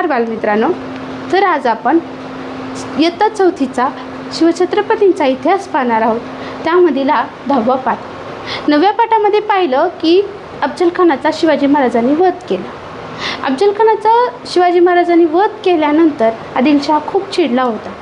नमस्कार बालमित्रांनो. तर आज आपण इयत्ता चौथीचा शिवछत्रपतींचा इतिहास पाहणार आहोत. त्यामधील 10वा पाठ. 9व्या पाठामध्ये पाहिलं की अफजलखानाचा शिवाजी महाराजांनी वध केला. अफजलखानाचा शिवाजी महाराजांनी वध केल्यानंतर आदिलशाह खूप चिडला होता.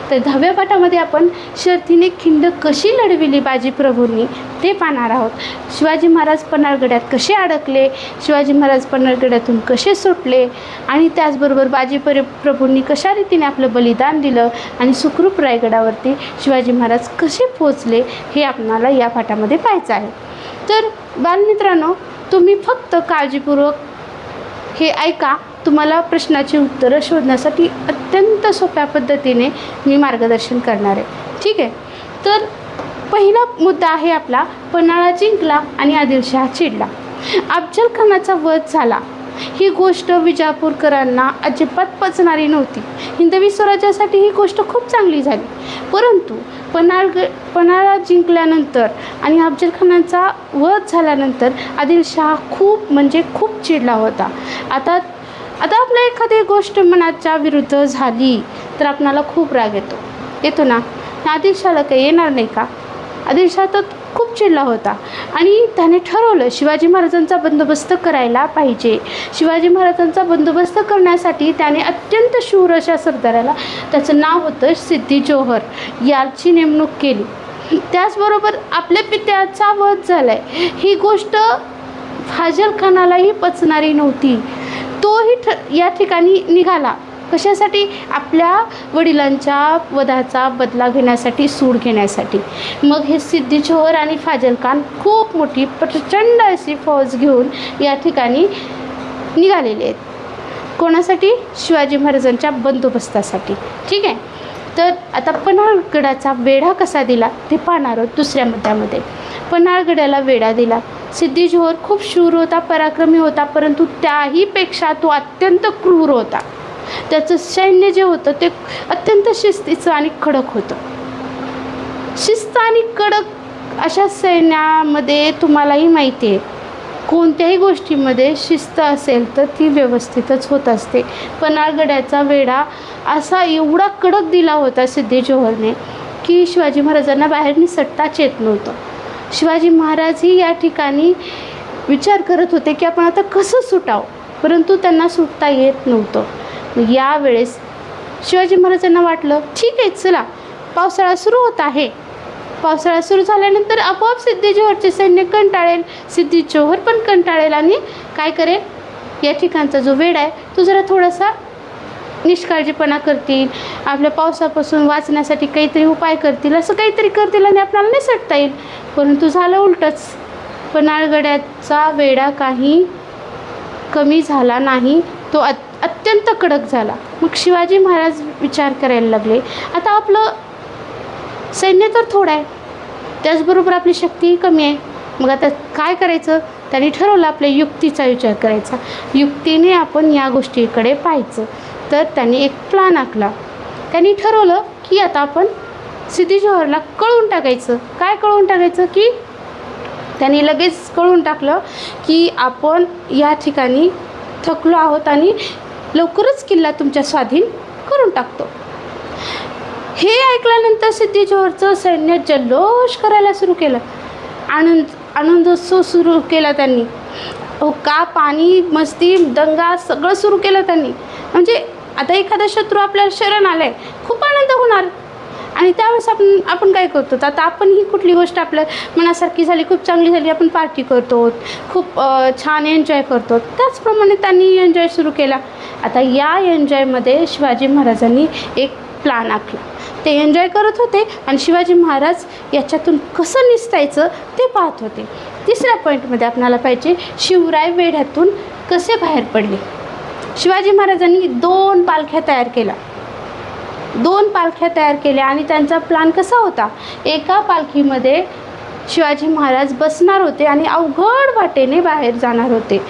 तर 10व्या पाठामध्ये आपण शर्थीने खिंड कशी लढविली बाजीप्रभूंनी ते पाहणार आहोत. शिवाजी महाराज पन्हाळगडात कसे अडकले, शिवाजी महाराज पन्हाळगडातून कसे सुटले आणि त्याचबरोबर बाजीप्रभूंनी कशा रीतीने आपलं बलिदान दिलं आणि सुखरूप रायगडावरती शिवाजी महाराज कसे पोचले हे आपणाला या पाठामध्ये पाहायचं आहे. तर बालमित्रांनो, तुम्ही फक्त काळजीपूर्वक हे ऐका. तुम्हाला प्रश्नाची उत्तरं शोधण्यासाठी अत्यंत सोप्या पद्धतीने मी मार्गदर्शन करणार आहे. ठीक आहे. तर पहिला मुद्दा आहे आपला, पन्हाळा जिंकला आणि आदिलशाह चिडला. अफजलखानाचा वध झाला ही गोष्ट विजापूरकरांना अजिबात पचणारी नव्हती. हिंदवी स्वराज्यासाठी ही गोष्ट खूप चांगली झाली, परंतु पन्हाळा जिंकल्यानंतर आणि अफजलखानाचा वध झाल्यानंतर आदिलशाह खूप चिडला होता. आता आपल्या एखादी गोष्ट मनाच्या विरुद्ध झाली तर आपणाला खूप राग येतो ना. आदिलशाहला काही येणार नाही का? आदिलशाह तर खूप चिडला होता आणि त्याने ठरवलं शिवाजी महाराजांचा बंदोबस्त करायला पाहिजे. शिवाजी महाराजांचा बंदोबस्त करण्यासाठी त्याने अत्यंत शूर अशा सरदाराला, त्याचं नाव होतं सिद्दी जोहर, याची नेमणूक केली. त्याचबरोबर आपल्या पित्याचा वध झाला आहे ही गोष्ट अफजलखानालाही पचणारी नव्हती. तोही या ठिकाणी निघाला. कशासाठी? आपल्या वडिलांच्या वधाचा बदला घेण्यासाठी, सूड घेण्यासाठी. मग हे सिद्दी जोहर आणि फाजलखान खूप मोठी प्रचंड अशी फौज घेऊन या ठिकाणी निघालेले आहेत. कोणासाठी? शिवाजी महाराजांच्या बंदोबस्तासाठी. ठीक आहे. तर आता पन्हाळगडाचा वेढा कसा दिला ते पाहणार आहोत दुसऱ्या मुद्द्यामध्ये. पन्हाळगडाला वेढा दिला. सिद्दी जोहर खूप शूर होता, पराक्रमी होता, परंतु त्याहीपेक्षा तो अत्यंत क्रूर होता. त्याचं सैन्य जे होतं ते अत्यंत शिस्तीचं आणि कडक होतं. शिस्त आणि कडक अशा सैन्यामध्ये तुम्हालाही माहिती आहे, कोणत्याही गोष्टीमध्ये शिस्त असेल तर ती व्यवस्थितच होत असते. पन्हाळगडाचा वेढा असा एवढा कडक दिला होता सिद्दी जोहरने की शिवाजी महाराजांना बाहेर निसटताच येत नव्हतं. शिवाजी महाराजही या ठिकाणी विचार करत होते की आपण आता कसं सुटावं, परंतु त्यांना सुटता येत नव्हतं. यावेळेस शिवाजी महाराजांना वाटलं ठीक आहे, चला पावसाळा सुरू होत आहे. पावसाळा सुरू झाल्यानंतर आपोआप सिद्दी जोहरचे सैन्य कंटाळेल, सिद्दी जोहर पण कंटाळेल आणि काय करेल, या ठिकाणचा जो वेढा आहे तो जरा थोडासा निष्काळजीपणा करतील, आपल्या पावसापासून वाचण्यासाठी काहीतरी उपाय करतील, असं काहीतरी करतील आणि आपल्याला निसटता येईल. परंतु झालं उलटंच. पन्हाळगडाचा वेढा काही कमी झाला नाही, तो अत्यंत कडक झाला. मग शिवाजी महाराज विचार करायला लागले, आता आपलं सैन्य तर थोडं आहे, त्याचबरोबर आपली शक्तीही कमी आहे. मग आता काय करायचं? त्यांनी ठरवलं आपल्या युक्तीचा विचार करायचा. युक्तीने आपण या गोष्टीकडे पाहायचं. तर त्यांनी एक प्लॅन आखला. त्यांनी ठरवलं की आता आपण सिद्दी जोहरला कळवून टाकायचं. काय कळवून टाकायचं? की त्यांनी लगेच कळवून टाकलं की आपण या ठिकाणी थकलो आहोत आणि लवकरच किल्ला तुमच्या स्वाधीन करून टाकतो. हे ऐकल्यानंतर सिद्दी जोहरचं सैन्य जल्लोष करायला सुरू केलं. आनंदोत्सव सुरू केला त्यांनी. का पाणी, मस्ती, दंगा सगळं सुरू केलं त्यांनी. म्हणजे आता एखादा शत्रू आपल्याला शरण आला आहे, खूप आनंद होणार. आणि त्यावेळेस आपण काय करतो, आता आपण ही कुठली गोष्ट आपल्या मनासारखी झाली, खूप चांगली झाली, आपण पार्टी करतो, खूप छान एन्जॉय करतो. त्याचप्रमाणे त्यांनी एन्जॉय सुरू केला. आता या एन्जॉयमध्ये शिवाजी महाराजांनी एक प्लॅन आखला. ते एन्जॉय करत होते आणि शिवाजी महाराज याच्यातून कसं निसटायचं ते पाहत होते. तिसऱ्या पॉईंटमध्ये आपल्याला पाहिजे, शिवराय वेढ्यातून कसे बाहेर पडले. शिवाजी महाराजांनी 2 पालख्या तयार केल्या. 2 पालख्या तयार केल्या आणि त्यांचा प्लॅन कसा होता, एका पालखीमध्ये शिवाजी महाराज बसणार होते आणि अवघड वाटेने बाहेर जाणार होते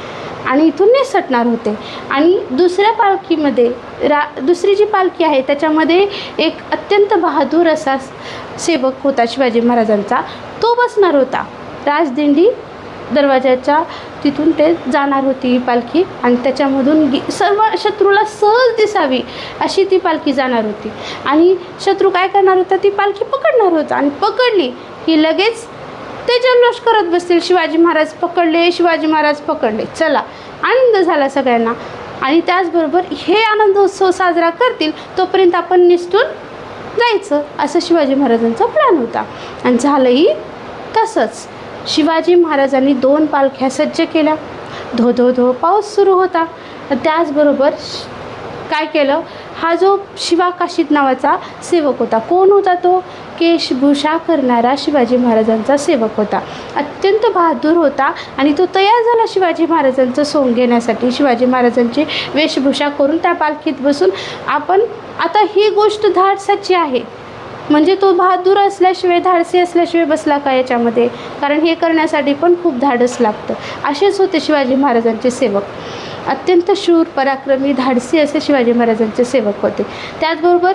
आणि इथून निसटणार होते. आणि दुसऱ्या पालखीमध्ये दुसरी जी पालखी आहे त्याच्यामध्ये एक अत्यंत बहादूर असा सेवक होता शिवाजी महाराजांचा, तो बसणार होता. राजदिंडी दरवाजाच्या तिथून ते जाणार होती ही पालखी आणि त्याच्यामधून सर्व शत्रूला सहज दिसावी अशी ती पालखी जाणार होती. आणि शत्रू काय करणार होता, ती पालखी पकडणार होता आणि पकडली की लगेच ते जल्लोष करत बसतील, शिवाजी महाराज पकडले, शिवाजी महाराज पकडले. चला, आनंद झाला सगळ्यांना. आणि त्याचबरोबर हे आनंदोत्सव साजरा करतील तोपर्यंत आपण निसटून जायचं, असं शिवाजी महाराजांचा प्लॅन होता. आणि झालंही तसंच. शिवाजी महाराजांनी 2 पालख्या सज्ज केल्या. धो धो धो पाऊस सुरू होता. त्याचबरोबर काय केलं, हा जो शिवा काशीद नावाचा सेवक होता, कोण होता तो, केशभूषा करणारा शिवाजी महाराजांचा सेवक होता. अत्यंत बहादूर होता आणि तो तयार झाला शिवाजी महाराजांचं सोंग घेण्यासाठी. शिवाजी महाराजांची वेशभूषा करून त्या पालखीत बसून आपण आता ही गोष्ट धाडसाची आहे. म्हणजे तो बहादूर असल्याशिवाय, धाडसी असल्याशिवाय बसला का याच्यामध्ये, कारण हे करण्यासाठी पण खूप धाडस लागतं. असेच होते शिवाजी महाराजांचे सेवक. अत्यंत शूर, पराक्रमी, धाडसी असे शिवाजी महाराजांचे सेवक होते. त्याचबरोबर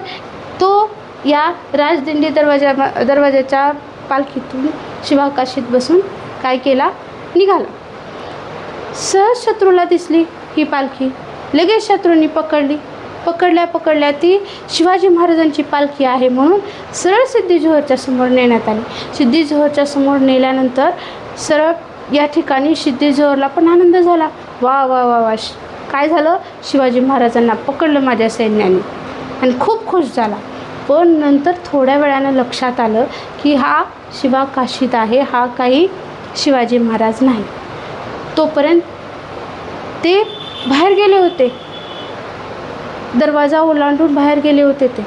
तो या राजदिंडी दरवाजाच्या पालखीतून शिवाकाशीत बसून काय केला, निघाला. सहज शत्रूला दिसली ही पालखी. लगेच शत्रूंनी पकडल्या ती शिवाजी महाराजांची पालखी आहे म्हणून सरळ सिद्धी जोहरच्या समोर नेण्यात आली. सिद्धी जोहरच्या समोर नेल्यानंतर सरळ या ठिकाणी सिद्धी जोहरला पण आनंद झाला. वा वा वा वा, काय झालं, शिवाजी महाराजांना पकडलं माझ्या सैन्याने, आणि खूप खुश झाला. पण नंतर थोड्या वेळानं लक्षात आलं की हा शिवा काशीद आहे, हा काही शिवाजी महाराज नाही. तोपर्यंत ते बाहेर गेले होते, दरवाजा ओलांडून बाहेर गेले होते ते.